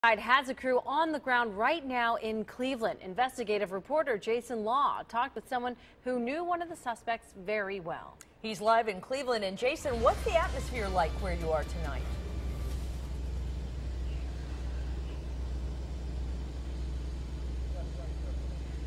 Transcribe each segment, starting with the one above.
Has a crew on the ground right now in Cleveland. Investigative reporter Jason Law talked with someone who knew one of the suspects very well. He's live in Cleveland. And Jason, what's the atmosphere like where you are tonight?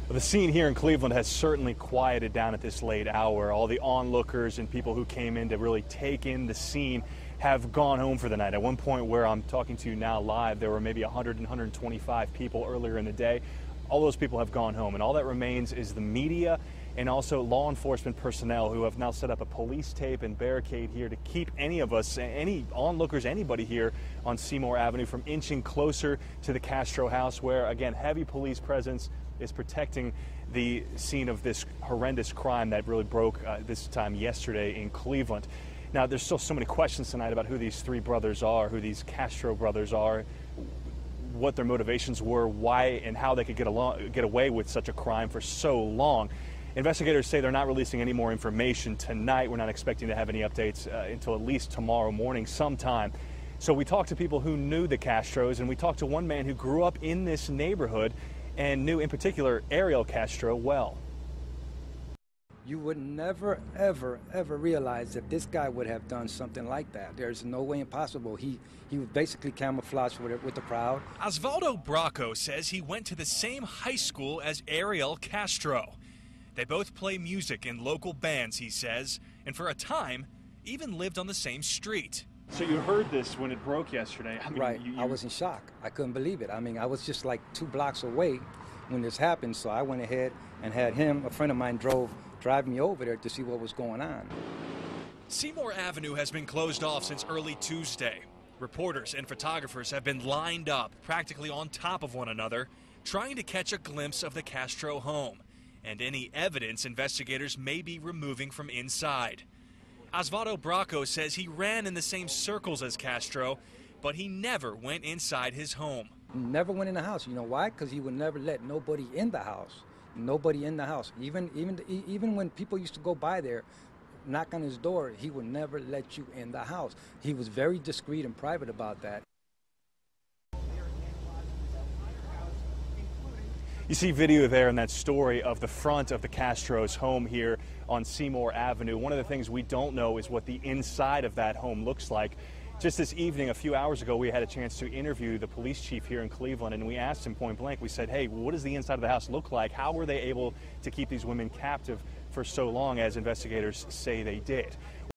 Well, the scene here in Cleveland has certainly quieted down at this late hour. All the onlookers and people who came in to really take in the scene have gone home for the night. At one point where I'm talking to you now live, there were maybe 100 and 125 people earlier in the day. All those people have gone home, and all that remains is the media and also law enforcement personnel who have now set up a police tape and barricade here to keep any of us, any onlookers, anybody here on Seymour Avenue from inching closer to the Castro house, where, again, heavy police presence is protecting the scene of this horrendous crime that really broke this time yesterday in Cleveland. Now, there's still so many questions tonight about who these three brothers are, who these Castro brothers are, what their motivations were, why and how they could get away with such a crime for so long. Investigators say they're not releasing any more information tonight. We're not expecting to have any updates until at least tomorrow morning sometime. So we talked to people who knew the Castros, and we talked to one man who grew up in this neighborhood and knew in particular Ariel Castro well. You would never, ever, ever realize that this guy would have done something like that. There's no way impossible. He was basically camouflaged with the crowd. Osvaldo Broco says he went to the same high school as Ariel Castro. They both play music in local bands, he says, and for a time, even lived on the same street. So you heard this when it broke yesterday. I mean, right. I was in shock. I couldn't believe it. I mean, I was just like 2 blocks away when this happened, so I went ahead and had him, a friend of mine, drive me over there to see what was going on. Seymour Avenue has been closed off since early Tuesday. Reporters and photographers have been lined up, practically on top of one another, trying to catch a glimpse of the Castro home and any evidence investigators may be removing from inside. Osvaldo Broco says he ran in the same circles as Castro, but he never went inside his home. Never went in the house. You know why? Because he would never let nobody in the house. Nobody in the house. Even when people used to go by there, knock on his door, he would never let you in the house. He was very discreet and private about that. You see video there in that story of the front of the Castro's home here on Seymour Avenue. One of the things we don't know is what the inside of that home looks like. Just this evening, a few hours ago, we had a chance to interview the police chief here in Cleveland, and we asked him point blank, we said, hey, what does the inside of the house look like? How were they able to keep these women captive for so long, as investigators say they did?